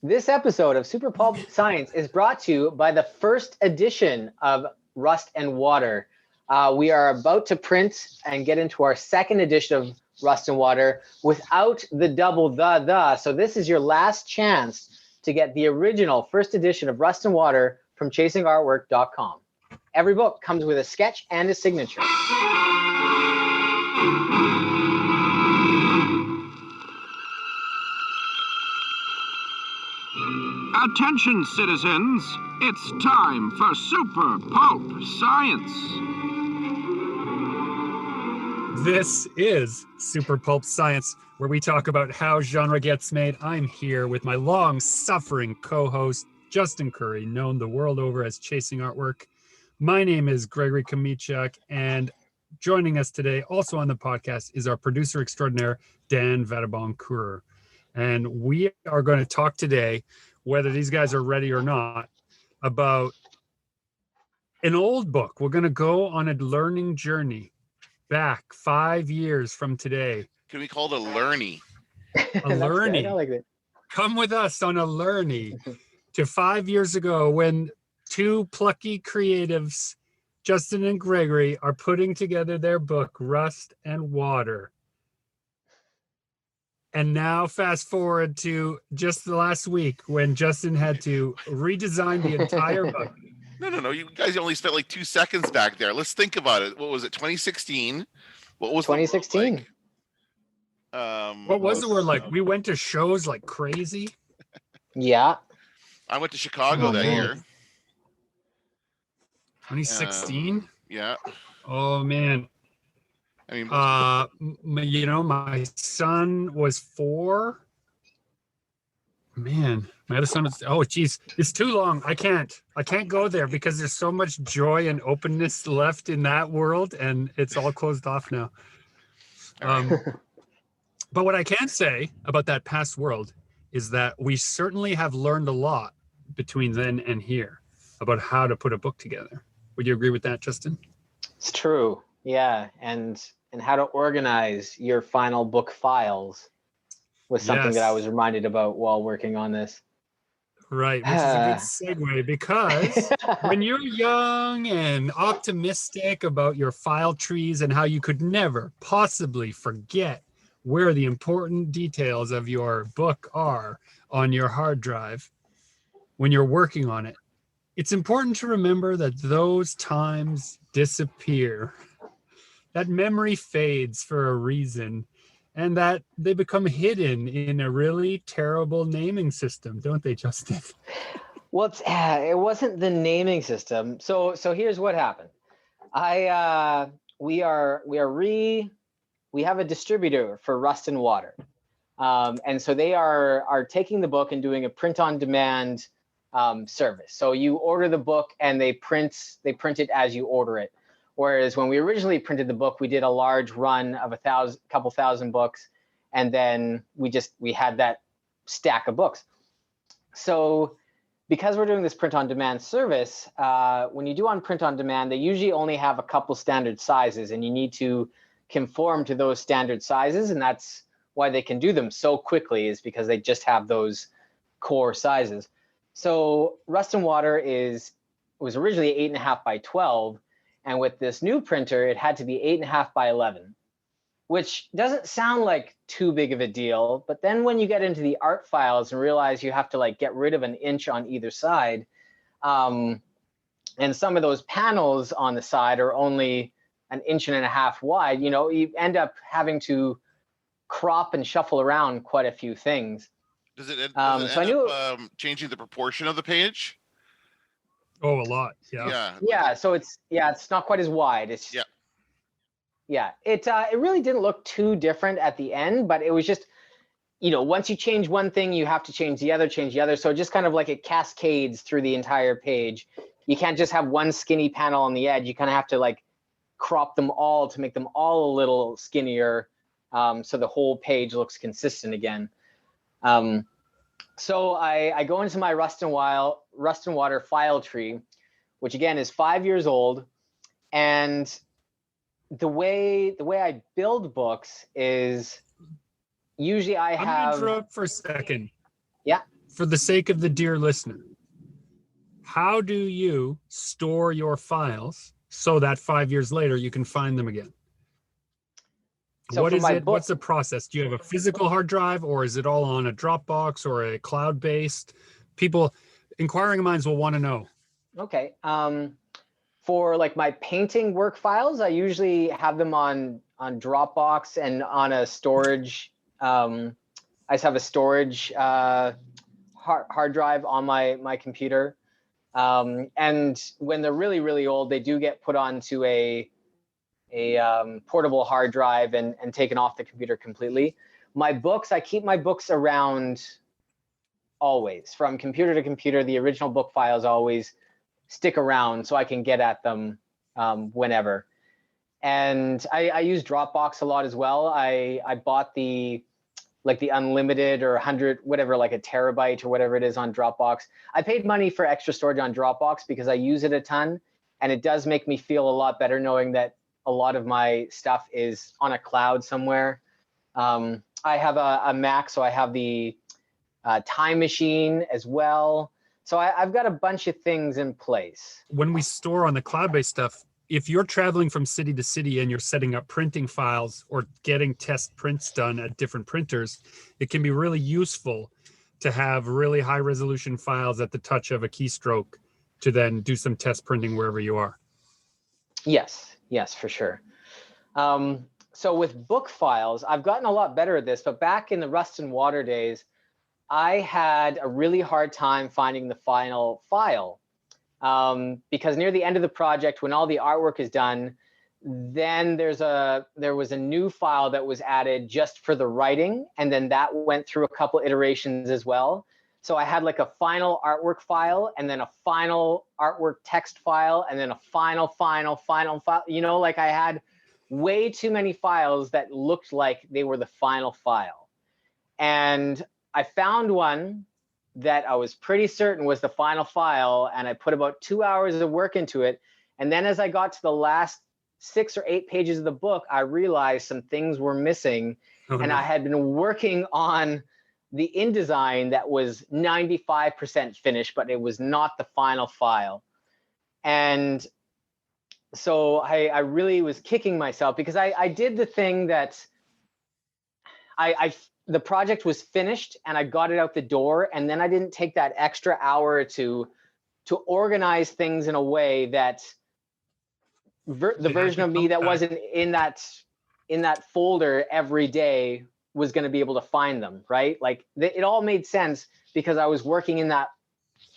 This episode of Super Pulp Science is brought to you by the first edition of Rust and Water. We are about to print and get into our second edition of Rust and Water without the double the. So this is your last chance to get the original first edition of Rust and Water from chasingartwork.com. Every book comes with a sketch and a signature. Attention, citizens. It's time for Super Pulp Science. This is Super Pulp Science, where we talk about how genre gets made. I'm here with my long-suffering co-host, Justin Curry, known the world over as Chasing Artwork. My name is Gregory Kamichuk, and joining us today, also on the podcast, is our producer extraordinaire, Dan Vadeboncoeur. And we are going to talk today, whether these guys are ready or not, about an old book. We're going to go on a learning journey back 5 years from today. Can we call it a learny? A learning. I like it. Come with us on a learning to 5 years ago when two plucky creatives, Justin and Gregory, are putting together their book, Rust and Water. And now fast forward to just the last week when Justin had to redesign the entire book. No. You guys only spent like 2 seconds back there. Let's think about it. What was it? 2016? What was 2016? What was the word like? We went to shows like crazy. Yeah. I went to Chicago that year. 2016? Yeah. Oh, man. I mean, my son was 4. Man, my other son was, geez, it's too long. I can't go there because there's so much joy and openness left in that world, and it's all closed off now. But what I can say about that past world is that we certainly have learned a lot between then and here about how to put a book together. Would you agree with that, Justin? It's true. Yeah, and how to organize your final book files was something that I was reminded about while working on this. Right, which is a good segue because when you're young and optimistic about your file trees and how you could never possibly forget where the important details of your book are on your hard drive when you're working on it, it's important to remember that those times disappear. That memory fades for a reason, and that they become hidden in a really terrible naming system, don't they, Justin? Well, it wasn't the naming system. So here's what happened. We have a distributor for Rust and Water, and so they are taking the book and doing a print-on-demand service. So you order the book and they print it as you order it. Whereas when we originally printed the book, we did a large run of a couple thousand books, and then we had that stack of books. So because we're doing this print-on-demand service, when you do on print-on-demand, they usually only have a couple standard sizes, and you need to conform to those standard sizes, and that's why they can do them so quickly, is because they just have those core sizes. So Rust and Water was originally 8.5 by 12. And with this new printer, it had to be 8.5 by 11, which doesn't sound like too big of a deal. But then when you get into the art files and realize you have to get rid of an inch on either side, and some of those panels on the side are only 1.5 inches wide, you end up having to crop and shuffle around quite a few things. Does it end up changing the proportion of the page? Oh, a lot. Yeah. Yeah. So it's not quite as wide. It really didn't look too different at the end, but it was just, once you change one thing, you have to change the other. So just kind of like it cascades through the entire page. You can't just have one skinny panel on the edge. You kind of have to crop them all to make them all a little skinnier, so the whole page looks consistent again. So I go into my Rust and Water file tree, which again is 5 years old, and the way I build books is usually I have. I'm gonna interrupt for a second. Yeah. for the sake of the dear listener, how do you store your files so that 5 years later you can find them again? So What for is my it? book, What's the process? Do you have a physical hard drive, or is it all on a Dropbox or a cloud-based? People, inquiring minds will want to know. okay. For like my painting work files, I usually have them on Dropbox and on a storage. I just have a storage hard drive on my computer. And when they're really, really old, they do get put onto a portable hard drive and taken off the computer completely. My books, I keep my books around always, from computer to computer. The original book files always stick around so I can get at them whenever. And I use Dropbox a lot as well. I bought the unlimited or 100, whatever, like a terabyte or whatever it is on Dropbox. I paid money for extra storage on Dropbox because I use it a ton, and it does make me feel a lot better knowing that a lot of my stuff is on a cloud somewhere. I have a Mac, so I have the Time Machine as well. So I've got a bunch of things in place. When we store on the cloud-based stuff, if you're traveling from city to city and you're setting up printing files or getting test prints done at different printers, it can be really useful to have really high resolution files at the touch of a keystroke to then do some test printing wherever you are. Yes, for sure. So with book files, I've gotten a lot better at this, but back in the Rust and Water days, I had a really hard time finding the final file. Because near the end of the project, when all the artwork is done, then there was a new file that was added just for the writing, and then that went through a couple iterations as well. So I had like a final artwork file, and then a final artwork text file, and then a final file. You know, like I had way too many files that looked like they were the final file. And I found one that I was pretty certain was the final file, and I put about 2 hours of work into it. And then as I got to the last 6 or 8 pages of the book, I realized some things were missing. And I had been working on the InDesign that was 95% finished, but it was not the final file. And so I really was kicking myself because I did the thing that the project was finished and I got it out the door, and then I didn't take that extra hour to organize things in a way that the version of me that wasn't in that folder every day was going to be able to find them, right? Like it all made sense because I was working in that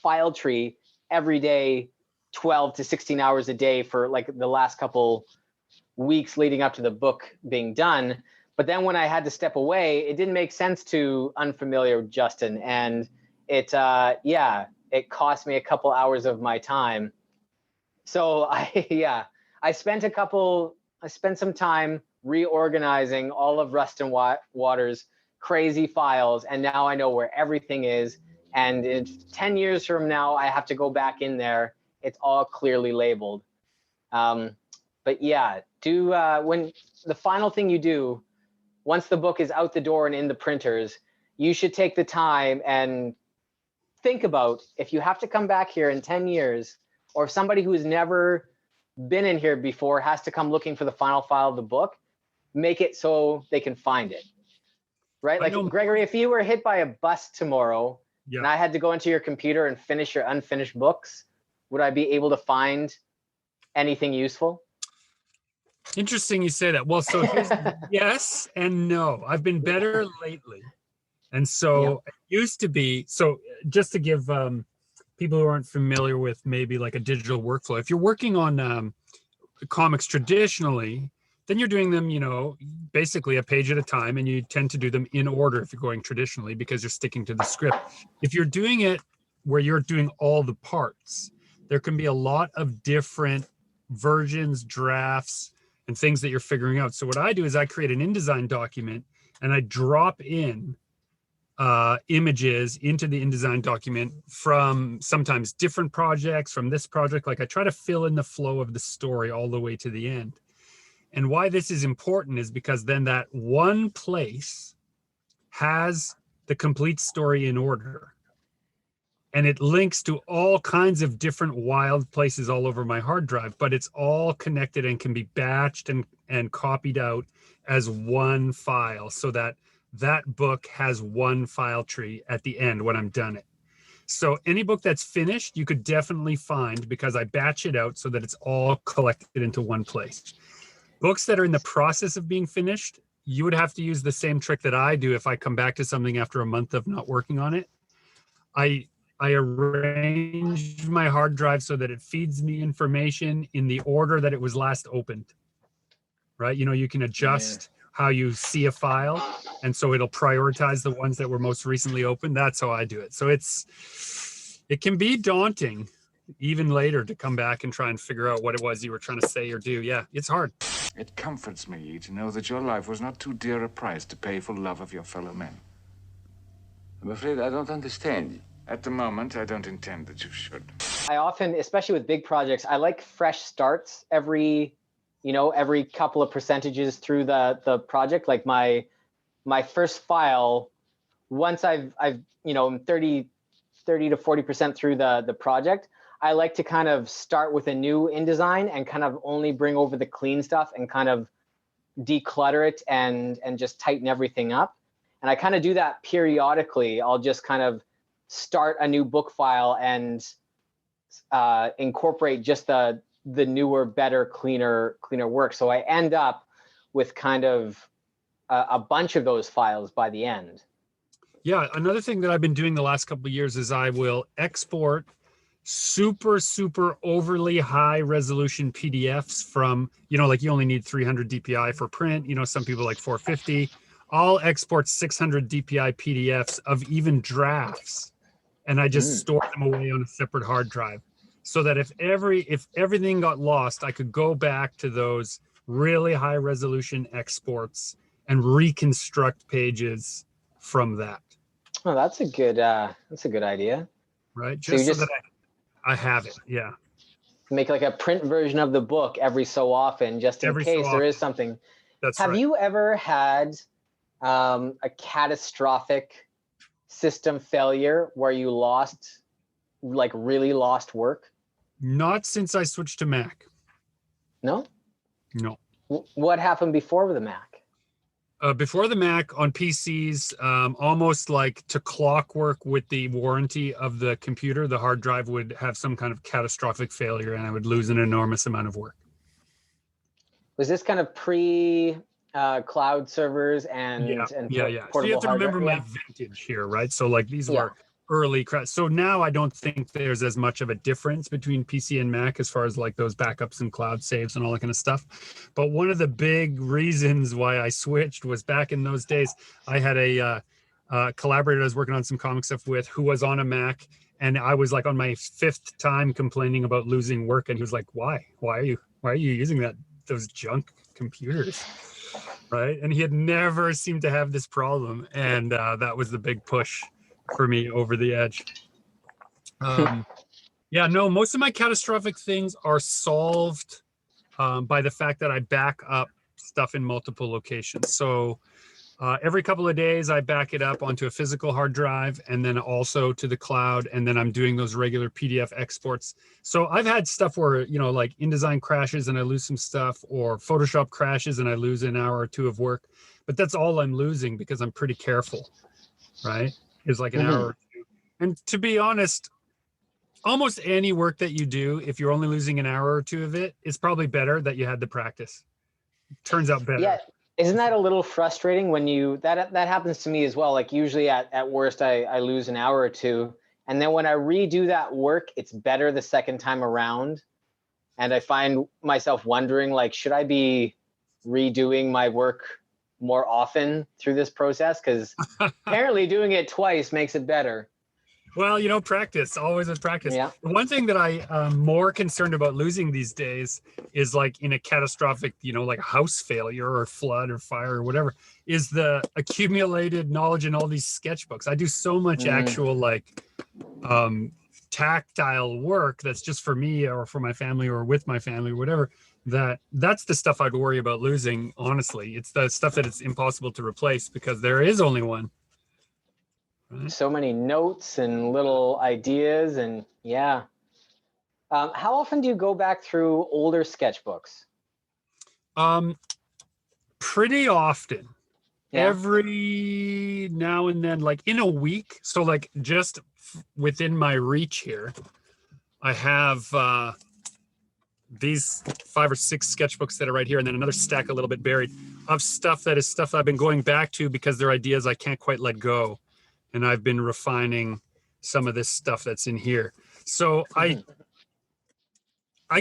file tree every day, 12 to 16 hours a day for like the last couple weeks leading up to the book being done. But then when I had to step away, it didn't make sense to unfamiliar Justin. And it cost me a couple hours of my time. So I spent some time reorganizing all of Rust and Water's crazy files. And now I know where everything is. And in 10 years from now, I have to go back in there. It's all clearly labeled. But yeah, when the final thing you do, once the book is out the door and in the printers, you should take the time and think about if you have to come back here in 10 years, or if somebody who has never been in here before has to come looking for the final file of the book, make it so they can find it. Right? Like Gregory, if you were hit by a bus tomorrow and I had to go into your computer and finish your unfinished books, would I be able to find anything useful? Interesting you say that. Well, so here's yes and no. I've been better lately. And so it used to be, so just to give people who aren't familiar with maybe like a digital workflow, if you're working on comics traditionally, then you're doing them, basically a page at a time, and you tend to do them in order if you're going traditionally because you're sticking to the script. If you're doing it where you're doing all the parts, there can be a lot of different versions, drafts, and things that you're figuring out. So what I do is I create an InDesign document and I drop in images into the InDesign document from sometimes different projects, from this project. Like I try to fill in the flow of the story all the way to the end. And why this is important is because then that one place has the complete story in order. and it links to all kinds of different wild places all over my hard drive, but it's all connected and can be batched and copied out as one file, so that that book has one file tree at the end when I'm done it. So any book that's finished, you could definitely find, because I batch it out so that it's all collected into one place. Books that are in the process of being finished, you would have to use the same trick that I do if I come back to something after a month of not working on it. I arrange my hard drive so that it feeds me information in the order that it was last opened, right? You know, you can adjust how you see a file, and so it'll prioritize the ones that were most recently opened. That's how I do it. So it can be daunting even later to come back and try and figure out what it was you were trying to say or do. Yeah, it's hard. It comforts me to know that your life was not too dear a price to pay for love of your fellow men. I'm afraid I don't understand. At the moment, I don't intend that you should. I often, especially with big projects, I like fresh starts every couple of percentages through the project. Like my first file, once I've 30 to 40% through the project, I like to kind of start with a new InDesign and kind of only bring over the clean stuff and kind of declutter it and just tighten everything up. And I kind of do that periodically. I'll just kind of start a new book file and incorporate just the newer, better, cleaner work. So I end up with kind of a bunch of those files by the end. Yeah, another thing that I've been doing the last couple of years is I will export super overly high resolution PDFs from, like you only need 300 DPI for print, some people like 450. I'll export 600 DPI PDFs of even drafts, and I just store them away on a separate hard drive, so that if everything got lost, I could go back to those really high resolution exports and reconstruct pages from that. Oh, that's a good idea. Right, just so that I have it. Yeah. Make like a print version of the book every so often, just in case there is something. That's Have you ever had a catastrophic system failure where you really lost work? Not since I switched to Mac. No? No. What happened before the Mac? Before the Mac, on PCs, almost like to clockwork with the warranty of the computer, the hard drive would have some kind of catastrophic failure and I would lose an enormous amount of work. Was this kind of pre cloud servers and yeah. So you have to remember my vintage here, right? So like these were early crash. So now I don't think there's as much of a difference between PC and Mac as far as like those backups and cloud saves and all that kind of stuff. But one of the big reasons why I switched was back in those days, I had a collaborator I was working on some comic stuff with who was on a Mac, and I was like on my 5th time complaining about losing work, and he was like, why are you using those junk computers? Right. And he had never seemed to have this problem, and that was the big push for me over the edge. Most of my catastrophic things are solved by the fact that I back up stuff in multiple locations. So every couple of days I back it up onto a physical hard drive and then also to the cloud, and then I'm doing those regular PDF exports. So I've had stuff where like InDesign crashes and I lose some stuff, or Photoshop crashes and I lose an hour or two of work, but that's all I'm losing because I'm pretty careful, right? Is like an hour or two. And to be honest, almost any work that you do, if you're only losing an hour or two of it, it's probably better that you had the practice. Turns out better. Yeah. Isn't that a little frustrating when that happens to me as well? Like usually at worst, I lose an hour or two. And then when I redo that work, it's better the second time around. And I find myself wondering, like, should I be redoing my work more often through this process? Because apparently doing it twice makes it better. Well, practice, always with practice. Yeah. The one thing that I'm more concerned about losing these days is like in a catastrophic, like a house failure or flood or fire or whatever, is the accumulated knowledge in all these sketchbooks. I do so much actual like tactile work that's just for me or for my family or with my family or whatever, that's the stuff I'd worry about losing, honestly. It's the stuff that it's impossible to replace because there is only one. Right? So many notes and little ideas, and yeah. How often do you go back through older sketchbooks? Pretty often. Yeah. Every now and then, like in a week. So like just within my reach here, I have these 5 or 6 sketchbooks that are right here, and then another stack a little bit buried of stuff that is stuff I've been going back to because they're ideas I can't quite let go. And I've been refining some of this stuff that's in here. So I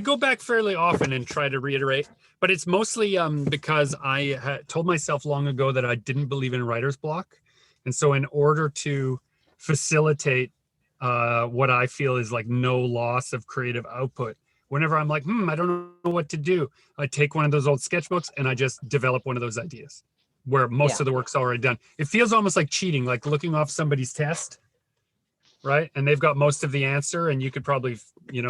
go back fairly often and try to reiterate, but it's mostly because I had told myself long ago that I didn't believe in writer's block. And so in order to facilitate what I feel is like no loss of creative output, whenever I'm like, I don't know what to do, I take one of those old sketchbooks and I just develop one of those ideas where most of the work's already done. It feels almost like cheating, like looking off somebody's test, right? And they've got most of the answer and you could probably,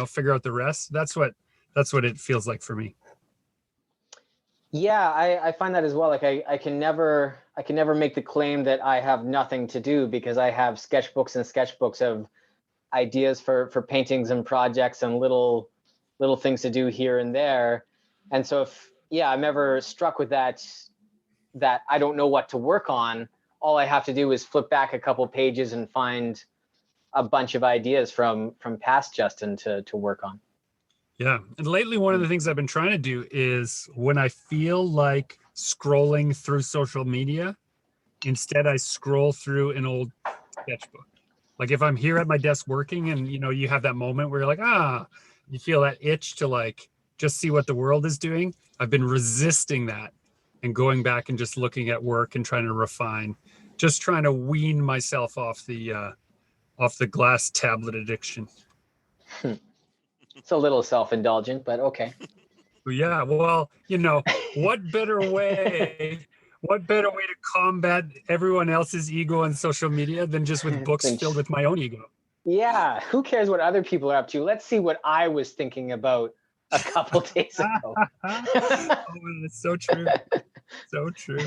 figure out the rest. That's what it feels like for me. Yeah, I find that as well. Like I can never make the claim that I have nothing to do, because I have sketchbooks and sketchbooks of ideas for paintings and projects and little things to do here and there. And so if I'm ever struck with that I don't know what to work on, all I have to do is flip back a couple pages and find a bunch of ideas from past Justin to work on. Yeah. And lately, one of the things I've been trying to do is when I feel like scrolling through social media, instead I scroll through an old sketchbook. Like if I'm here at my desk working and, you have that moment where you're like, you feel that itch to like, just see what the world is doing. I've been resisting that and going back and just looking at work and trying to refine, just trying to wean myself off the glass tablet addiction. It's a little self-indulgent, but okay. Yeah, well, what better way to combat everyone else's ego on social media than just with books filled with my own ego? Yeah, who cares what other people are up to? Let's see what I was thinking about a couple days ago. That's so true. So true.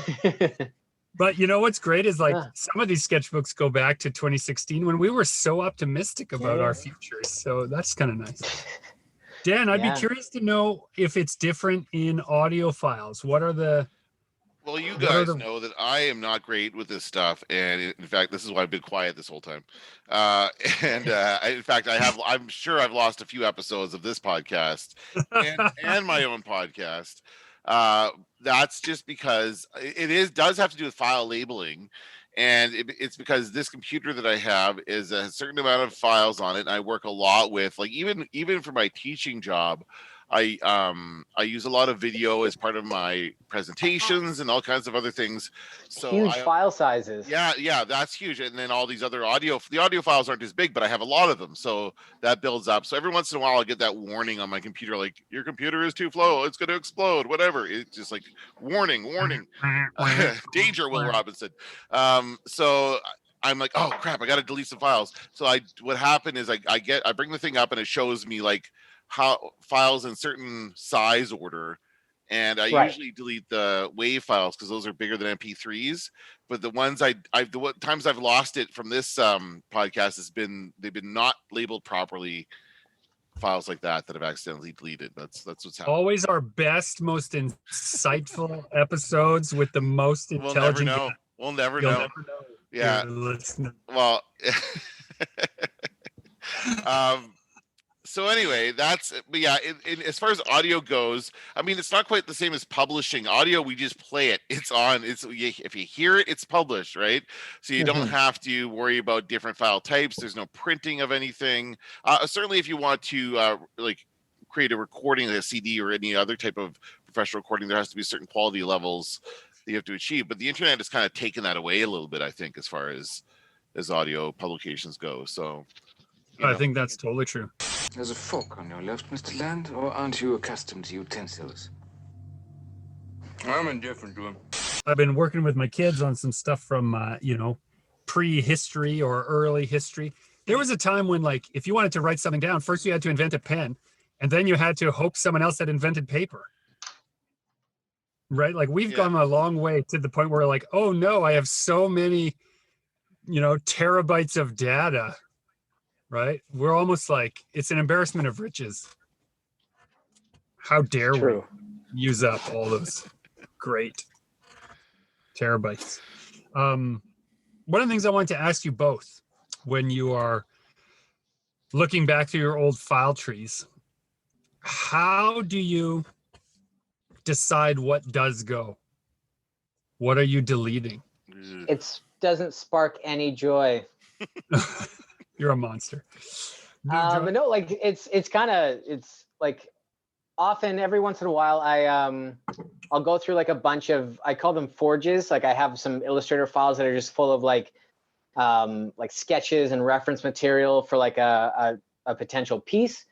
But what's great is like some of these sketchbooks go back to 2016 when we were so optimistic about our futures. So that's kind of nice. Dan, I'd be curious to know if it's different in audio files. What are the... Well, you guys know that I am not great with this stuff, and in fact, this is why I've been quiet this whole time. In fact, I'm sure I've lost a few episodes of this podcast and my own podcast. That's just because does have to do with file labeling, and it's because this computer that I have is a certain amount of files on it, and I work a lot with, like, even for my teaching job, I use a lot of video as part of my presentations and all kinds of other things. So huge file sizes. Yeah, that's huge. And then all these other the audio files aren't as big, but I have a lot of them. So that builds up. So every once in a while, I'll get that warning on my computer, like, your computer is too slow, it's going to explode, whatever. It's just like, warning, danger, Will Robinson. So I'm like, oh crap, I got to delete some files. So what happened is I bring the thing up and it shows me like how files in certain size order, and I usually delete the WAV files because those are bigger than MP3s. But the ones the times I've lost it from this podcast they've been not labeled properly, files like that I've accidentally deleted. That's what's happening. Always our best, most insightful episodes with the most intelligent. We'll never know. Yeah. Well. So anyway, as far as audio goes, I mean, it's not quite the same as publishing. Audio, we just play it. It's on. If you hear it, it's published, right? So you don't have to worry about different file types. There's no printing of anything. Certainly, if you want to create a recording, like a CD or any other type of professional recording, there has to be certain quality levels that you have to achieve. But the internet has kind of taken that away a little bit, I think, as far as audio publications go. So I think that's totally true. There's a fork on your left, Mr. Land, or aren't you accustomed to utensils? I'm indifferent to him. I've been working with my kids on some stuff from, prehistory or early history. There was a time when, like, if you wanted to write something down, first you had to invent a pen, and then you had to hope someone else had invented paper. Right? Like, we've gone a long way to the point where, like, oh no, I have so many terabytes of data, right? We're almost like, it's an embarrassment of riches. How dare we use up all those great terabytes? One of the things I wanted to ask you both, when you are looking back through your old file trees, how do you decide what does go? What are you deleting? It doesn't spark any joy. You're a monster. But no, like it's like often every once in a while I'll go through like a bunch of, I call them forges. Like I have some Illustrator files that are just full of like sketches and reference material for like a potential piece.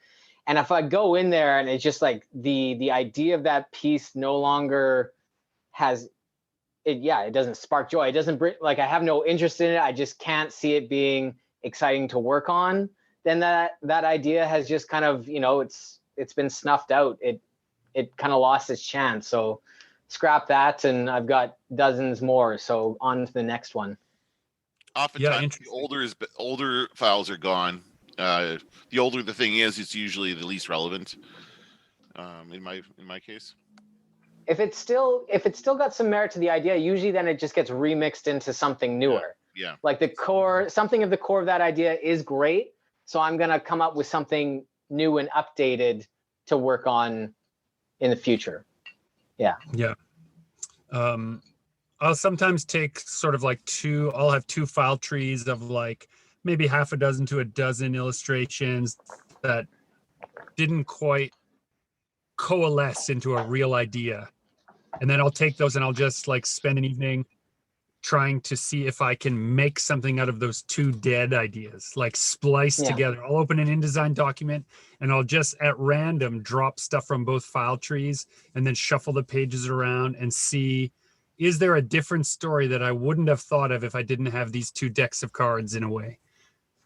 And if I go in there and it's just like the idea of that piece no longer has it, it doesn't spark joy. It doesn't bring, like I have no interest in it. I just can't see it being exciting to work on. Then that idea has just kind of, it's been snuffed out. It kind of lost its chance. So scrap that, and I've got dozens more. So on to the next one. Oftentimes, the older files are gone. The older the thing is, it's usually the least relevant. In my case, if it's still got some merit to the idea, usually then it just gets remixed into something newer. Yeah. Like something of the core of that idea is great. So I'm gonna come up with something new and updated to work on in the future. Yeah. Yeah. I'll sometimes take sort of like I'll have two file trees of like maybe half a dozen to a dozen illustrations that didn't quite coalesce into a real idea. And then I'll take those and I'll just like spend an evening trying to see if I can make something out of those two dead ideas, like splice together. I'll open an InDesign document and I'll just at random drop stuff from both file trees and then shuffle the pages around and see, is there a different story that I wouldn't have thought of if I didn't have these two decks of cards in a way?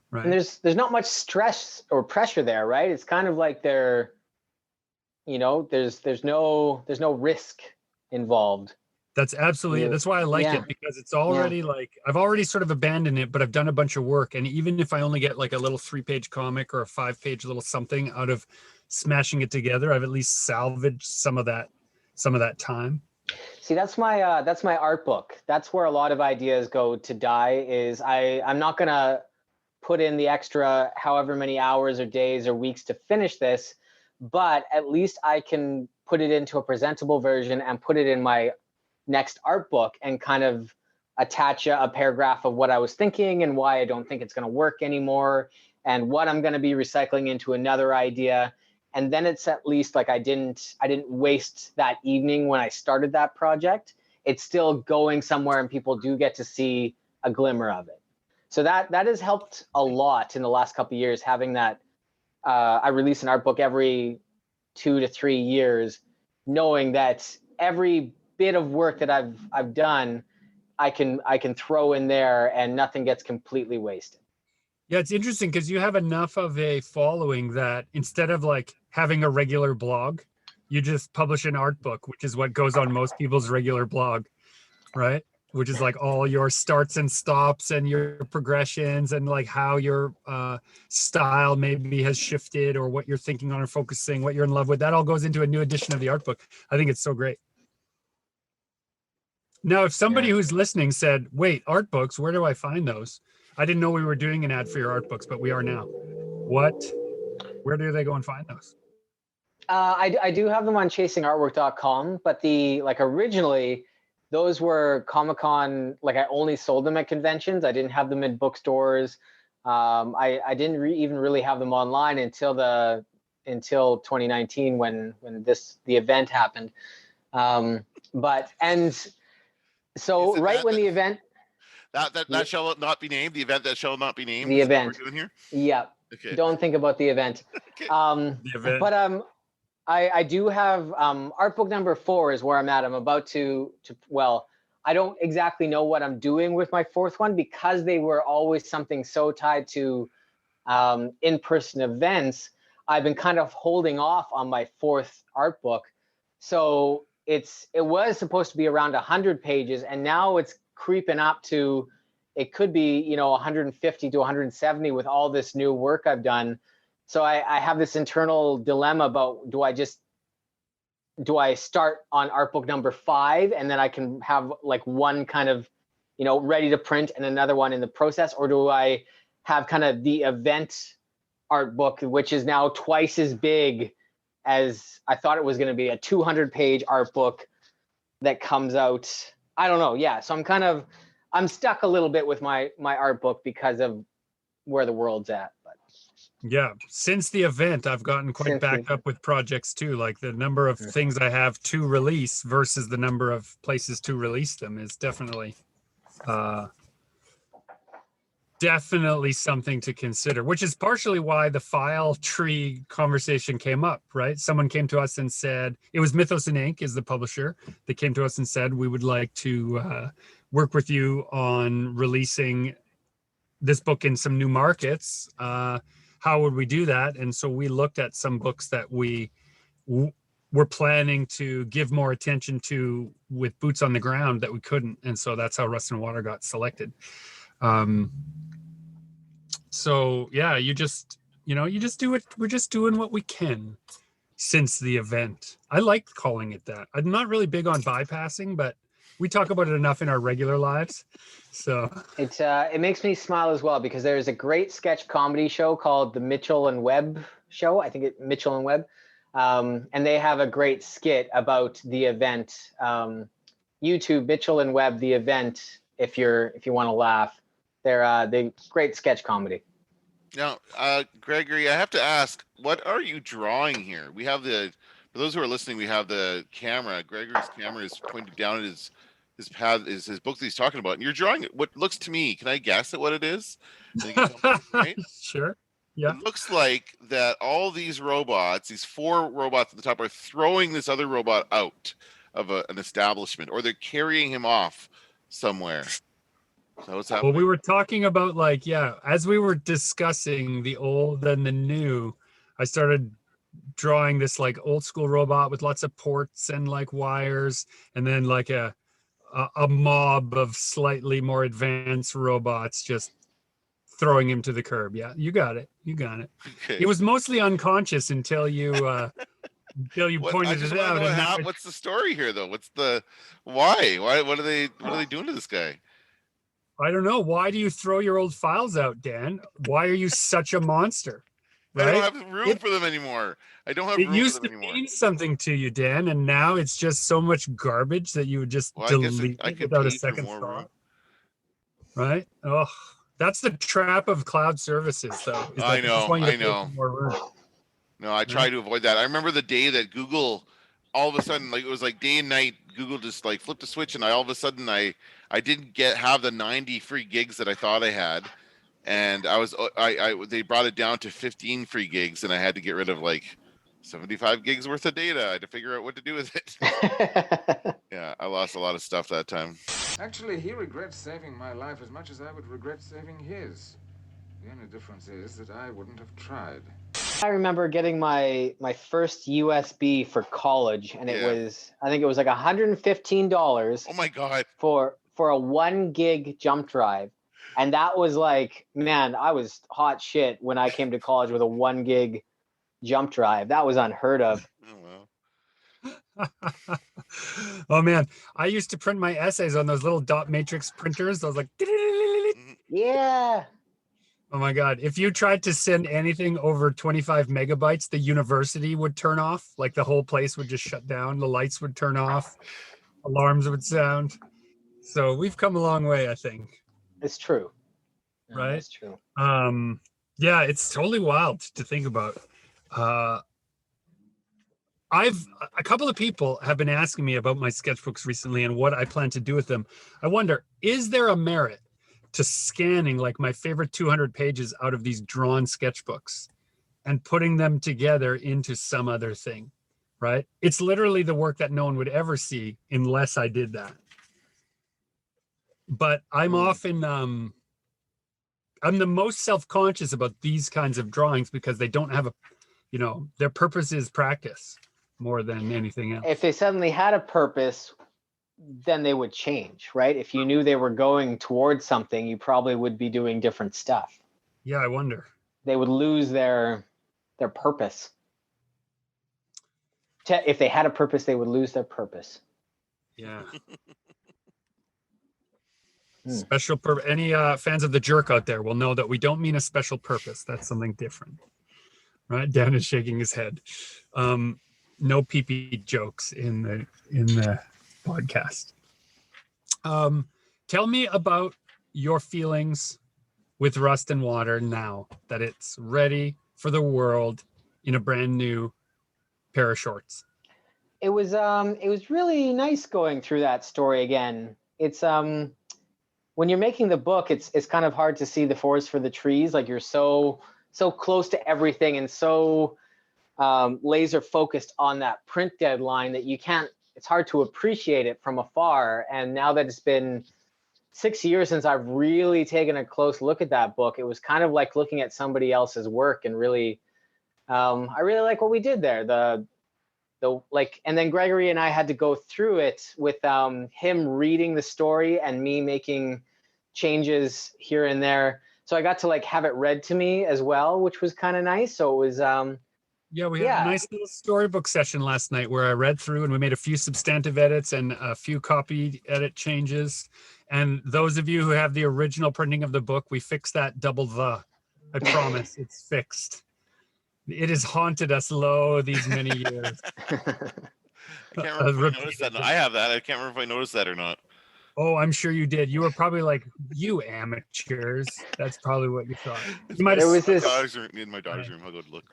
Right. And there's not much stress or pressure there, right? It's kind of like there's no risk involved. That's absolutely it. That's why I like it, because it's already like I've already sort of abandoned it, but I've done a bunch of work. And even if I only get like a little 3-page comic or a 5-page little something out of smashing it together, I've at least salvaged some of that time. See, that's my art book. That's where a lot of ideas go to die. Is I'm not gonna put in the extra however many hours or days or weeks to finish this, but at least I can put it into a presentable version and put it in my next art book and kind of attach a paragraph of what I was thinking and why I don't think it's going to work anymore and what I'm going to be recycling into another idea. And then it's at least like I didn't waste that evening when I started that project. It's still going somewhere and people do get to see a glimmer of it. So that has helped a lot in the last couple of years, having that. I release an art book every 2 to 3 years, knowing that every bit of work that I've done, I can throw in there and nothing gets completely wasted. Yeah, it's interesting because you have enough of a following that instead of like having a regular blog, you just publish an art book, which is what goes on most people's regular blog, right? Which is like all your starts and stops and your progressions and like how your style maybe has shifted or what you're thinking on or focusing, what you're in love with. That all goes into a new edition of the art book. I think it's so great. Now, if somebody who's listening said, wait, art books, where do I find those? I didn't know we were doing an ad for your art books, but we are now. Where do they go and find those? I do have them on chasingartwork.com, but originally those were Comic-Con, like I only sold them at conventions. I didn't have them in bookstores. I didn't even really have them online until 2019 when the event happened. So right when the event that shall not be named, the event that shall not be named. The event we're doing here. Yeah. Okay. Don't think about the event. Okay. The event. But I do have art book number 4 is where I'm at. I'm about to I don't exactly know what I'm doing with my 4th one because they were always something so tied to in-person events. I've been kind of holding off on my 4th art book. So it was supposed to be around 100 pages and now it's creeping up to it could be, 150 to 170 with all this new work I've done. So I have this internal dilemma about, do I start on art book number 5 and then I can have like one kind of, ready to print and another one in the process? Or do I have kind of the event art book, which is now twice as big as I thought it was going to be, a 200-page art book that comes out? I don't know. Yeah. So I'm stuck a little bit with my art book because of where the world's at. But yeah, since the event, I've gotten quite backed up with projects too. Like the number of things I have to release versus the number of places to release them is definitely something to consider, which is partially why the file tree conversation came up, right? Someone came to us and said, it was Mythos and Ink is the publisher. They came to us and said, we would like to work with you on releasing this book in some new markets. How would we do that? And so we looked at some books that we were planning to give more attention to with boots on the ground that we couldn't. And so that's how Rust and Water got selected. So yeah, you just do it. We're just doing what we can since the event. I like calling it that. I'm not really big on bypassing, but we talk about it enough in our regular lives. So it makes me smile as well, because there's a great sketch comedy show called the Mitchell and Webb Show. I think Mitchell and Webb. And they have a great skit about the event. YouTube, Mitchell and Webb, the event, if you want to laugh. They're great sketch comedy. Now, Gregory, I have to ask, what are you drawing here? We have for those who are listening, we have the camera. Gregory's camera is pointed down at his book that he's talking about. And you're drawing what looks to me, can I guess at what it is? Right? Sure. Yeah. It looks like that all these robots, these 4 robots at the top, are throwing this other robot out of an establishment, or they're carrying him off somewhere. So what's happening? Well, we were talking about as we were discussing the old and the new, I started drawing this like old school robot with lots of ports and like wires, and then like a mob of slightly more advanced robots just throwing him to the curb. Yeah, you got it. Okay. It was mostly unconscious until you pointed it out. What's the story here though? What's the why? What are they doing to this guy? I don't know. Why do you throw your old files out, Dan? Why are you such a monster? Right? I don't have room for them anymore. I don't have room for them anymore. It used to mean something to you, Dan, and now it's just so much garbage that you would just delete it without a second thought. Right? Oh, that's the trap of cloud services, though. I know. No, I try to avoid that. I remember the day that Google, all of a sudden, like it was like day and night, Google just like flipped a switch, and all of a sudden I didn't have the 90 free gigs that I thought I had, and they brought it down to 15 free gigs, and I had to get rid of like 75 gigs worth of data. I had to figure out what to do with it. Yeah, I lost a lot of stuff that time. Actually, he regrets saving my life as much as I would regret saving his. The only difference is that I wouldn't have tried. I remember getting my first USB for college, and I think it was like $115. Oh my God. For a 1 gig jump drive. And that was like, man, I was hot shit when I came to college with a 1 gig jump drive. That was unheard of. Oh, wow. Oh man, I used to print my essays on those little dot matrix printers. Those like, yeah. Oh my God. If you tried to send anything over 25 megabytes, the university would turn off. Like the whole place would just shut down. The lights would turn off. Alarms would sound. So we've come a long way, I think. It's true. Right? It's true. Yeah, it's totally wild to think about. A couple of people have been asking me about my sketchbooks recently and what I plan to do with them. I wonder, is there a merit to scanning like my favorite 200 pages out of these drawn sketchbooks and putting them together into some other thing, right? It's literally the work that no one would ever see unless I did that. But I'm often, I'm the most self-conscious about these kinds of drawings because they don't have their purpose is practice more than anything else. If they suddenly had a purpose, then they would change, right? If you knew they were going towards something, you probably would be doing different stuff. Yeah, I wonder. They would lose their purpose. If they had a purpose, they would lose their purpose. Yeah. Hmm. Special purpose. Any fans of The Jerk out there will know that we don't mean a special purpose. That's something different. Right? Dan is shaking his head. No pee-pee jokes in the podcast. Tell me about your feelings with Rust and Water now that it's ready for the world in a brand new pair of shorts. It was really nice going through that story again. It's when you're making the book, it's kind of hard to see the forest for the trees. Like you're so close to everything and so laser focused on that print deadline that it's hard to appreciate it from afar. And now that it's been 6 years since I've really taken a close look at that book, it was kind of like looking at somebody else's work, and really, I really like what we did there. And then Gregory and I had to go through it with him reading the story and me making changes here and there. So I got to like have it read to me as well, which was kind of nice. So it was we had a nice little storybook session last night where I read through and we made a few substantive edits and a few copy edit changes. And those of you who have the original printing of the book, we fixed that double the. I promise it's fixed. It has haunted us low these many years. I can't remember if I noticed that. I have that. I can't remember if I noticed that or not. Oh, I'm sure you did. You were probably like, you amateurs. That's probably what you thought. You might There have was in my daughter's room. I'll go look.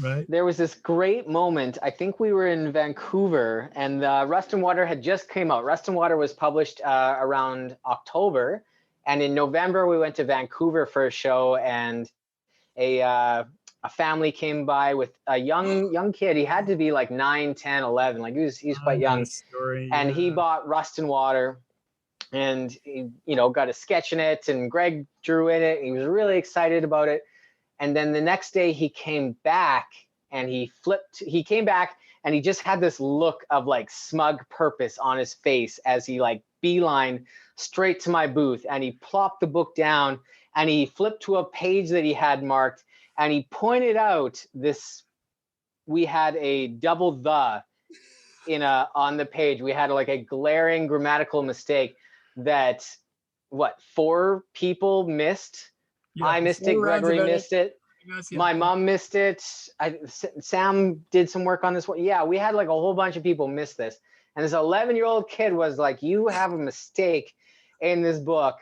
Right. There was this great moment. I think we were in Vancouver, and Rust and Water had just came out. Rust and Water was published around October, and in November we went to Vancouver for a show, and a family came by with a young kid. He had to be like 9, 10, 11. Like he was quite young. And he bought Rust and Water, and he, got a sketch in it, and Greg drew in it. He was really excited about it. And then the next day he came back and he came back and he just had this look of like smug purpose on his face as he like beelined straight to my booth, and he plopped the book down and he flipped to a page that he had marked, and he pointed out we had a double the on the page. We had like a glaring grammatical mistake that 4 people missed. Yeah, I missed it. Gregory missed it. My mom missed it. Sam did some work on this one. Yeah, we had like a whole bunch of people miss this. And this 11-year-old kid was like, you have a mistake in this book.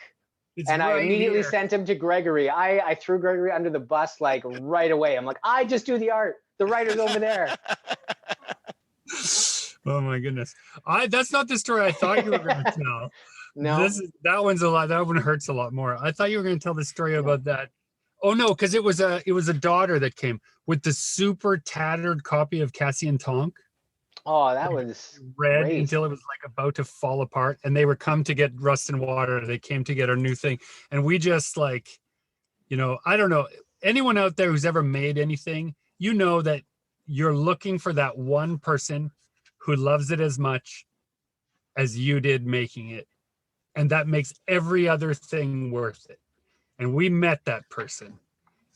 I immediately sent him to Gregory. I threw Gregory under the bus like right away. I'm like, I just do the art. The writer's over there. Oh my goodness. That's not the story I thought you were going to tell. No, that one hurts a lot more. I thought you were going to tell the story about that. Oh no, because it was a daughter that came with the super tattered copy of Cassian Tonk. Oh, that was read great. Until it was like about to fall apart, and they were come to get Rust and Water. They came to get our new thing, and we just like, I don't know, anyone out there who's ever made anything, that you're looking for that one person who loves it as much as you did making it. And that makes every other thing worth it. And we met that person,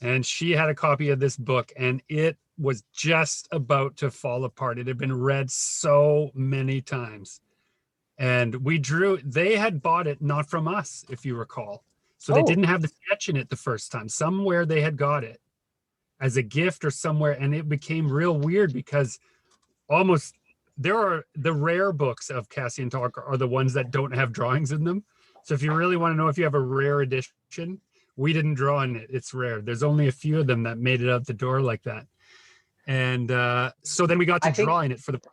and she had a copy of this book, and it was just about to fall apart. It had been read so many times, and they had bought it not from us, if you recall. So they didn't have the sketch in it the first time. Somewhere they had got it as a gift or somewhere. And it became real weird because there are the rare books of Cassian Tonk are the ones that don't have drawings in them. So if you really want to know if you have a rare edition, we didn't draw in it. It's rare. There's only a few of them that made it out the door like that. And so then we got to draw in it for the first time.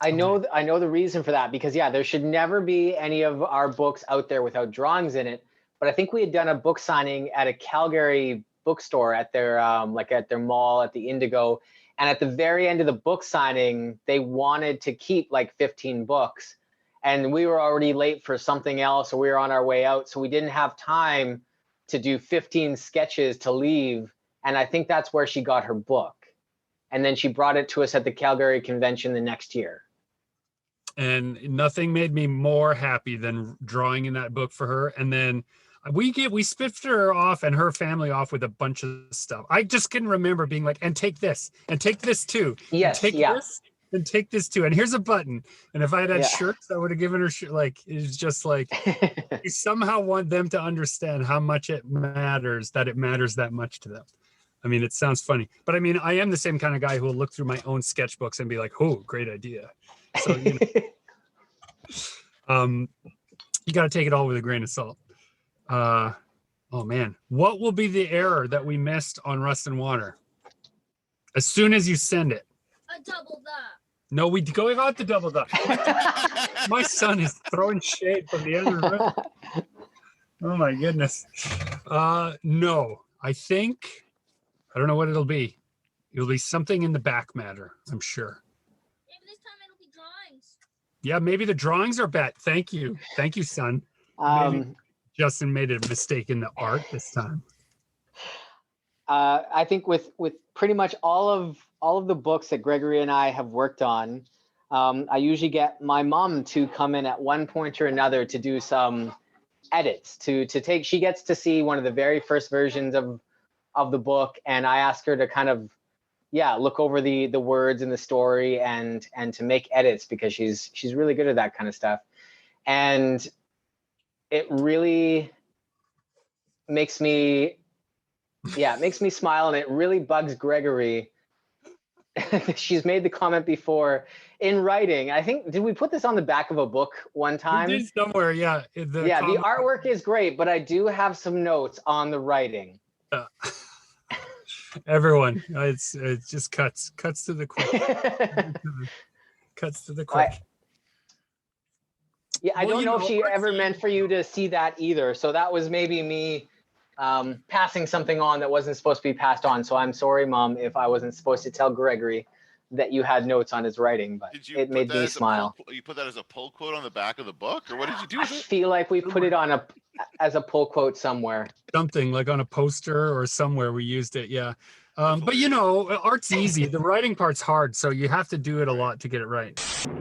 I know the reason for that, because there should never be any of our books out there without drawings in it. But I think we had done a book signing at a Calgary bookstore at their at their mall at the Indigo. And at the very end of the book signing, they wanted to keep like 15 books. And we were already late for something else, or we were on our way out. So we didn't have time to do 15 sketches to leave. And I think that's where she got her book. And then she brought it to us at the Calgary convention the next year. And nothing made me more happy than drawing in that book for her. And then we spiffed her off and her family off with a bunch of stuff. I just can remember being like, and take this too. Yes, and take yeah. this and take this too. And here's a button. And if I had Yeah. shirts, I would have given her like, it's just like, you somehow want them to understand how much it matters that much to them. I mean, it sounds funny, but I mean, I am the same kind of guy who will look through my own sketchbooks and be like, oh, great idea. So, you got to take it all with a grain of salt. Oh man, what will be the error that we missed on Rust and Water? As soon as you send it. A double duck. No, we go out the double duck. My son is throwing shade from the other room. Oh my goodness. No, I don't know what it'll be. It'll be something in the back matter, I'm sure. Maybe this time it'll be drawings. Yeah, maybe the drawings are bad. Thank you, son. Maybe Justin made a mistake in the art this time. I think with pretty much all of the books that Gregory and I have worked on, I usually get my mom to come in at one point or another to do some edits. She gets to see one of the very first versions of the book, and I ask her to kind of look over the words in the story and to make edits, because she's really good at that kind of stuff. And it really makes me smile, and it really bugs Gregory. She's made the comment before in writing. I think, did we put this on the back of a book one time? We did somewhere, yeah. The artwork is great, but I do have some notes on the writing. Everyone, it just cuts to the quick. Cuts to the quick. I don't know if she ever meant for you to see that either. So that was maybe me passing something on that wasn't supposed to be passed on. So I'm sorry, Mom, if I wasn't supposed to tell Gregory that you had notes on his writing, but it made me smile. You put that as a pull quote on the back of the book, or what did you do with it? I feel like we put it on as a pull quote somewhere. Something like on a poster or somewhere we used it, yeah. But art's easy. The writing part's hard, so you have to do it a lot to get it right.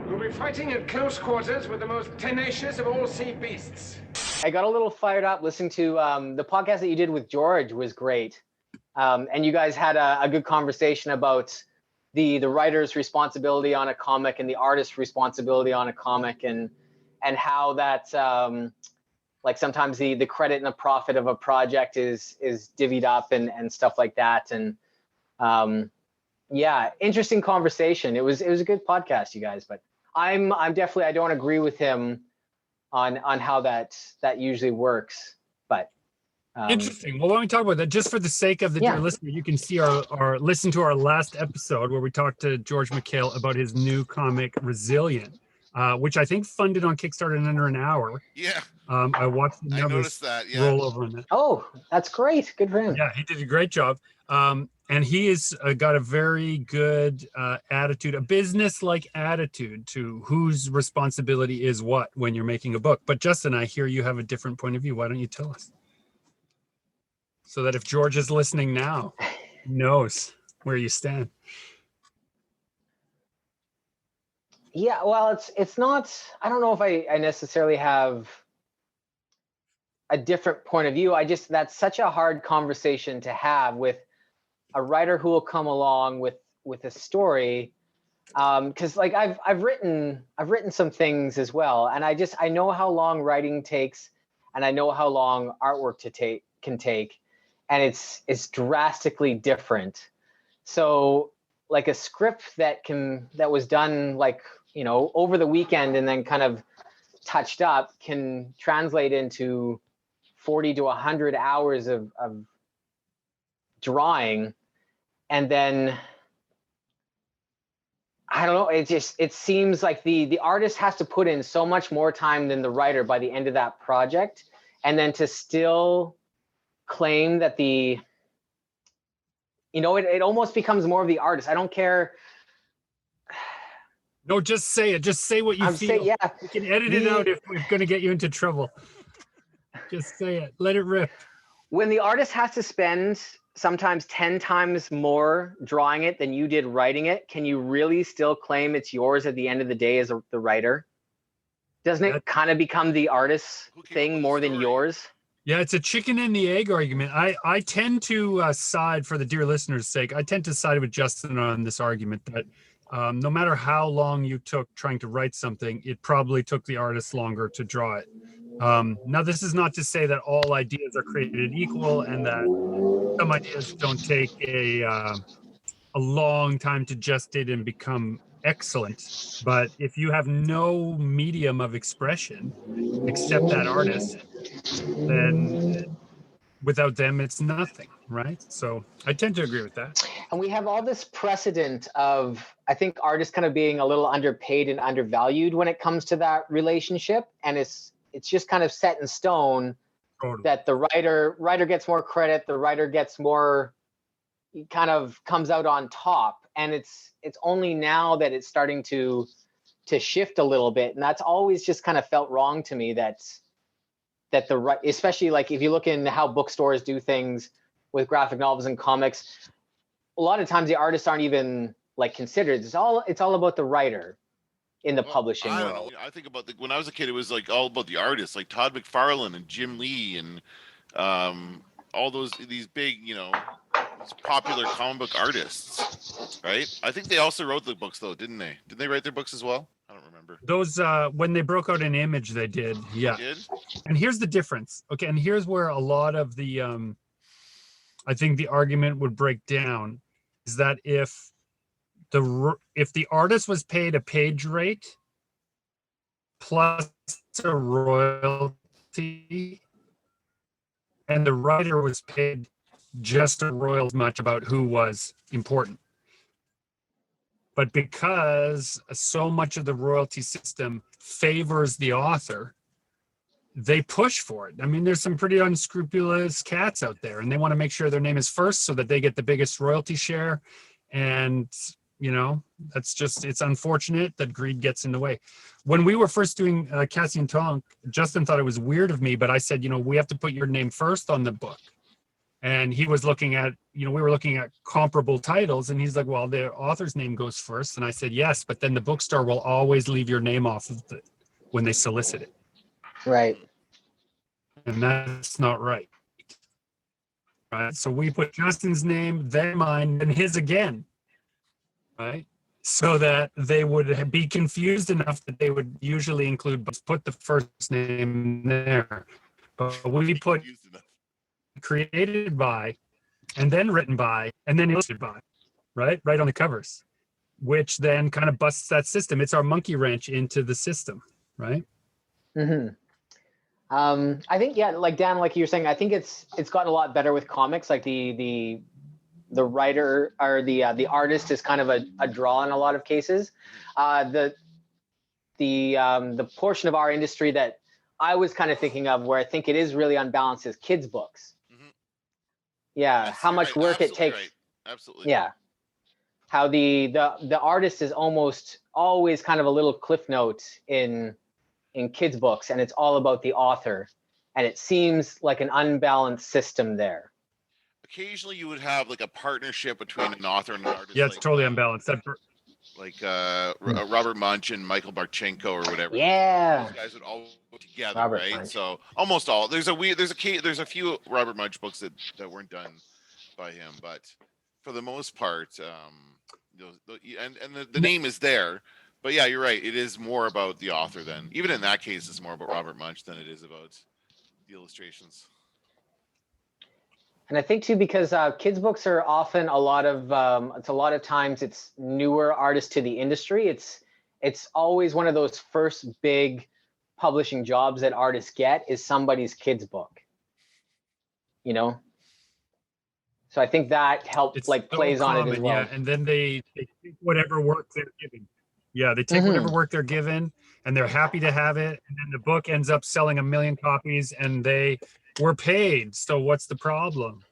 You'll be fighting at close quarters with the most tenacious of all sea beasts. I got a little fired up listening to the podcast that you did with George was great. And you guys had a good conversation about the writer's responsibility on a comic and the artist's responsibility on a comic, and how that like sometimes the credit and the profit of a project is divvied up and stuff like that. And interesting conversation. It was a good podcast, you guys, but I'm definitely, I don't agree with him on how that usually works, but interesting. Well, why don't we talk about that just for the sake of the dear listener? You can see our listen to our last episode where we talked to George McHale about his new comic Resilient, which I think funded on Kickstarter in under an hour. Yeah. I watched the numbers noticed that, roll over on that. Oh, that's great. Good for him. Yeah, he did a great job. And he has got a very good attitude, a business-like attitude to whose responsibility is what when you're making a book. But Justin, I hear you have a different point of view. Why don't you tell us? So that if George is listening now, he knows where you stand. Yeah, well, it's not, I don't know if I necessarily have a different point of view. That's such a hard conversation to have with a writer who will come along with a story. Cause like I've written some things as well. And I know how long writing takes, and I know how long artwork can take. And it's drastically different. So like a script that was done like, over the weekend and then kind of touched up can translate into 40 to 100 hours of drawing. And then, I don't know, it seems like the artist has to put in so much more time than the writer by the end of that project. And then to still claim that it almost becomes more of the artist. I don't care. No, just say it. Just say what you feel. Yeah. We can edit it out if we're going to get you into trouble. Just say it. Let it rip. When the artist has to spend sometimes 10 times more drawing it than you did writing it, can you really still claim it's yours at the end of the day as the writer? doesn't it kind of become the artist's Who came up with thing the more than story? yours? Yeah, it's a chicken and the egg argument. I tend to side, for the dear listeners' sake, I tend to side with Justin on this argument that no matter how long you took trying to write something, it probably took the artist longer to draw it. Now, this is not to say that all ideas are created equal and that some ideas don't take a long time to gestate and become excellent. But if you have no medium of expression except that artist, then without them, it's nothing, right? So I tend to agree with that. And we have all this precedent of, I think, artists kind of being a little underpaid and undervalued when it comes to that relationship. And it's just kind of set in stone Totally. that the writer gets more credit, the writer gets more, kind of comes out on top. And it's only now that it's starting to shift a little bit. And that's always just kind of felt wrong to me, that especially like if you look in how bookstores do things with graphic novels and comics, a lot of times the artists aren't even like considered. It's all about the writer in the publishing I don't world. know. I think about when I was a kid, it was like all about the artists, like Todd McFarlane and Jim Lee and all these big, these popular comic book artists, right? I think they also wrote the books though, didn't they? Did they write their books as well? I don't remember. Those when they broke out in Image, they did. Yeah. They did? And here's the difference. Okay, and here's where a lot of the I think the argument would break down, is that if the artist was paid a page rate plus a royalty, and the writer was paid just a royal much about who was important. But because so much of the royalty system favors the author, they push for it. I mean, there's some pretty unscrupulous cats out there, and they want to make sure their name is first so that they get the biggest royalty share. And, it's unfortunate that greed gets in the way. When we were first doing Cassie and Tonk, Justin thought it was weird of me, but I said, we have to put your name first on the book. And he was looking at, we were looking at comparable titles, and he's like, well, the author's name goes first. And I said, yes, but then the bookstore will always leave your name off of it when they solicit it. Right. And that's not right. Right. So we put Justin's name, then mine, and his again. Right. So that they would be confused enough that they would usually put the first name there. But we put created by, and then written by, and then illustrated by, right on the covers, which then kind of busts that system. It's our monkey wrench into the system, right? Mm-hmm. I think, yeah, like Dan, like you were saying, I think it's gotten a lot better with comics. Like the writer or the artist is kind of a draw in a lot of cases. The portion of our industry that I was kind of thinking of, where I think it is really unbalanced, is kids' books. Mm-hmm. Yeah, Yes, how much work it takes. Right. Absolutely. Yeah, how the artist is almost always kind of a little cliff note in kids' books, and it's all about the author, and it seems like an unbalanced system there. Occasionally, you would have like a partnership between an author and an artist. Yeah, it's totally unbalanced. Robert Munch and Michael Barchenko or whatever. Yeah, those guys would all go together, Robert right? Munch. So almost all. There's a few Robert Munch books that weren't done by him, but for the most part, the name is there. But yeah, you're right. It is more about the author then. Even in that case, it's more about Robert Munch than it is about the illustrations. and I think too, because kids' books are often a lot of times it's newer artists to the industry. It's always one of those first big publishing jobs that artists get is somebody's kids' book. So I think that helps, plays on it as well. Yeah, and then they take whatever work they're given. Yeah, they take whatever work they're given, and they're happy to have it. And then the book ends up selling 1 million copies, and they were paid. So what's the problem?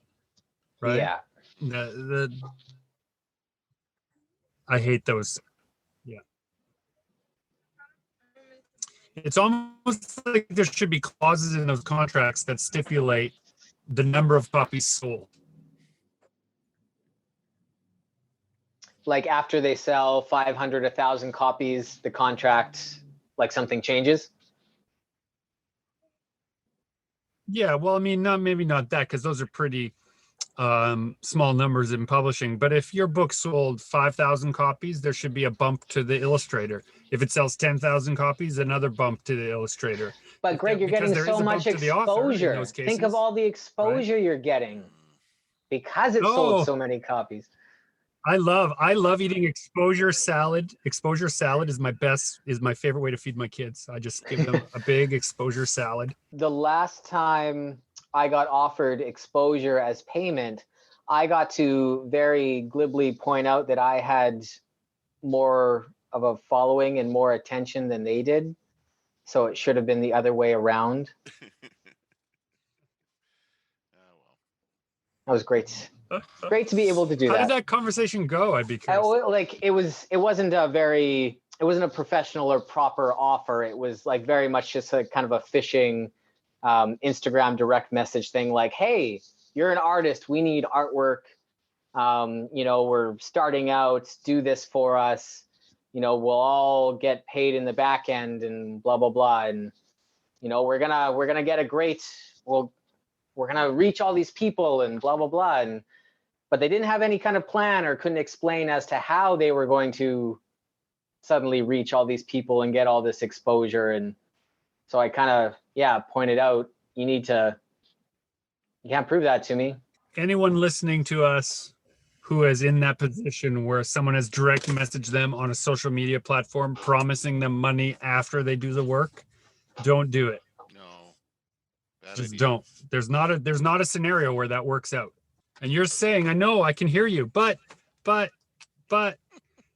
Right? Yeah. I hate those. Yeah. It's almost like there should be clauses in those contracts that stipulate the number of copies sold. Like after they sell 500, 1,000 copies, the contract, like something changes. Yeah, well, I mean, maybe not that, because those are pretty small numbers in publishing. But if your book sold 5,000 copies, there should be a bump to the illustrator. If it sells 10,000 copies, another bump to the illustrator. But Greg, you're Because getting there is so a much bump to the author in those exposure. Think of cases, all the right? exposure you're getting because it sold Oh, so many copies. I love eating exposure salad. Exposure salad is my favorite way to feed my kids. I just give them a big exposure salad. The last time I got offered exposure as payment, I got to very glibly point out that I had more of a following and more attention than they did. So it should have been the other way around. That was great. Great to be able to do How that. did that conversation go? I'd be curious. Like it wasn't a professional or proper offer. It was like very much just a kind of a phishing Instagram direct message thing, like, hey, you're an artist, we need artwork. We're starting out, do this for us. We'll all get paid in the back end and blah blah blah. And we're gonna get a great, we're gonna reach all these people and blah blah blah. But they didn't have any kind of plan or couldn't explain as to how they were going to suddenly reach all these people and get all this exposure. And so I kind of, pointed out, you can't prove that to me. Anyone listening to us who is in that position where someone has direct messaged them on a social media platform promising them money after they do the work, don't do it. No. Just idea. Don't. There's not a scenario where that works out. And you're saying, I know, I can hear you, but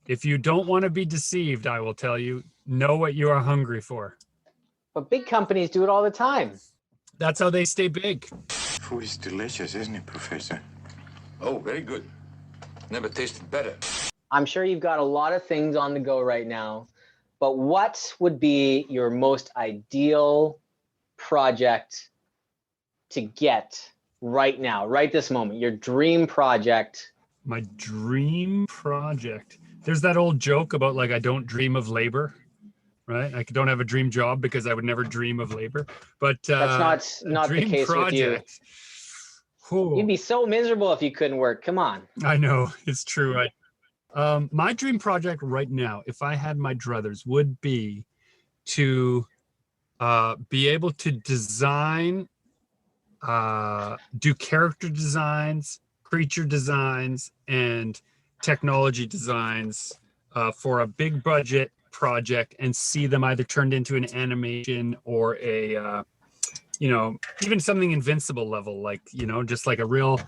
if you don't want to be deceived, I will tell you, know what you are hungry for. But big companies do it all the time. That's how they stay big. Food is delicious, isn't it, Professor? Oh, very good. Never tasted better. I'm sure you've got a lot of things on the go right now, but what would be your most ideal project to get right now, right this moment, your dream project? My dream project. There's that old joke about, like, I don't dream of labor, right? I don't have a dream job because I would never dream of labor. But that's not the case project with you. You'd be so miserable if you couldn't work. Come on. I know, it's true. My dream project right now, if I had my druthers, would be to be able to design, do character designs, creature designs, and technology designs for a big budget project, and see them either turned into an animation or a even something Invincible level, like, just like a real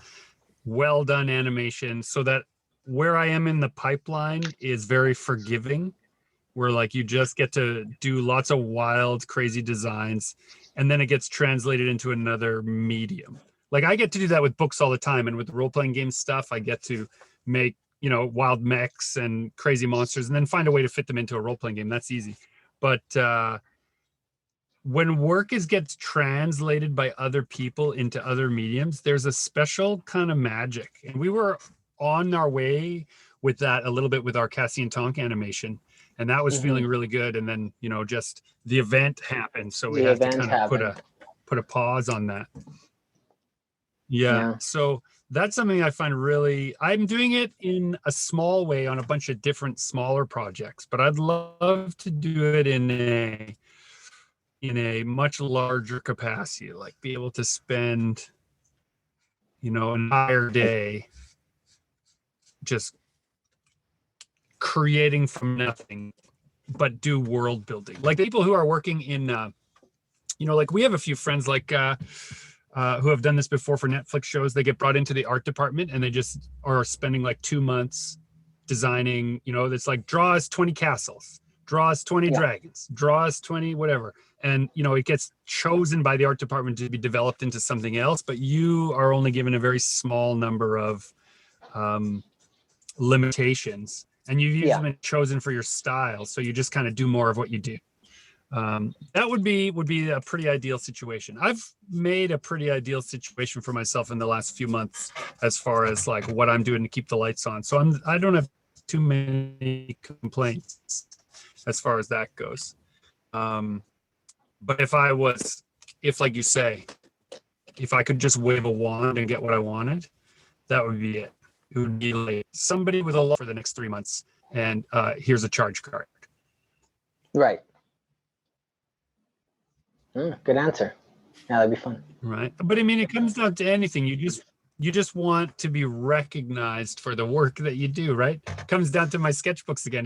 well done animation, so that where I am in the pipeline is very forgiving, where like you just get to do lots of wild, crazy designs, and then it gets translated into another medium. Like I get to do that with books all the time, and with the role-playing game stuff, I get to make, wild mechs and crazy monsters, and then find a way to fit them into a role-playing game. That's easy. But when work gets translated by other people into other mediums, there's a special kind of magic. And we were on our way with that a little bit with our Cassie and Tonk animation, and that was feeling really good. And then, just the event happened, so we had to kind of put a pause on that. Yeah. So that's something I find I'm doing it in a small way on a bunch of different smaller projects, but I'd love to do it in a much larger capacity, like be able to spend, an entire day just creating from nothing, but do world building. Like the people who are working in, like we have a few friends like who have done this before for Netflix shows. They get brought into the art department and they just are spending like 2 months designing, it's like, draw us 20 castles, draw us 20 dragons, draw us 20 whatever. And, it gets chosen by the art department to be developed into something else, but you are only given a very small number of limitations, and you've even been chosen for your style. So you just kind of do more of what you do. That would be a pretty ideal situation. I've made a pretty ideal situation for myself in the last few months, as far as like what I'm doing to keep the lights on. So I don't have too many complaints as far as that goes. But if like you say, if I could just wave a wand and get what I wanted, that would be it. It would be like somebody with a lot for the next 3 months, and here's a charge card. Right. Good answer. Yeah, that'd be fun. Right. But I mean, it comes down to anything. You just want to be recognized for the work that you do, right? It comes down to my sketchbooks again.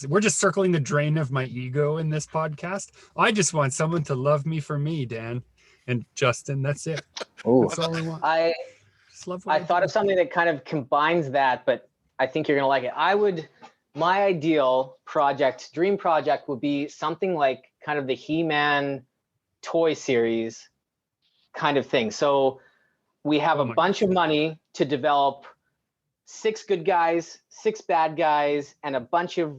We're just circling the drain of my ego in this podcast. I just want someone to love me for me, Dan and Justin. That's it. Ooh. That's all I want. Just love what I thought of something that kind of combines that, but I think you're gonna like it. My ideal project, dream project, would be something like kind of the He-Man toy series kind of thing. So we have a bunch of money to develop 6 good guys, 6 bad guys, and a bunch of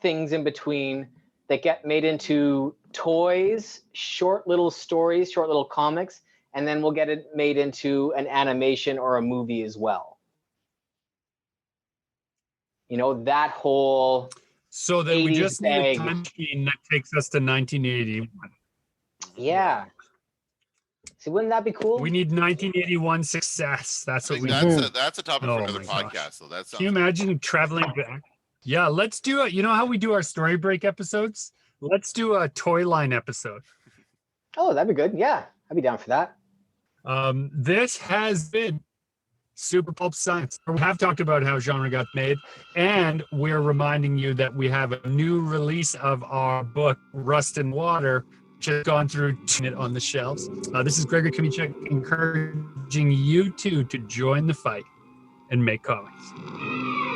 things in between that get made into toys, short little stories, short little comics, and then we'll get it made into an animation or a movie as well. You know, that whole So then we 80s just need a bag. time machine that takes us to 1981. Yeah. See, wouldn't that be cool? We need 1981 success. That's I what think we need. that's a topic Oh for another my gosh. podcast. So that's Can you imagine traveling back? Yeah, let's do it. You know how we do our story break episodes? Let's do a toy line episode. Oh, that'd be good. Yeah, I'd be down for that. This has been Super Pulp Science. We have talked about how genre got made, and we're reminding you that we have a new release of our book, Rust and Water, which has gone through it on the shelves. This is Gregor Kamichek encouraging you two to join the fight and make comics.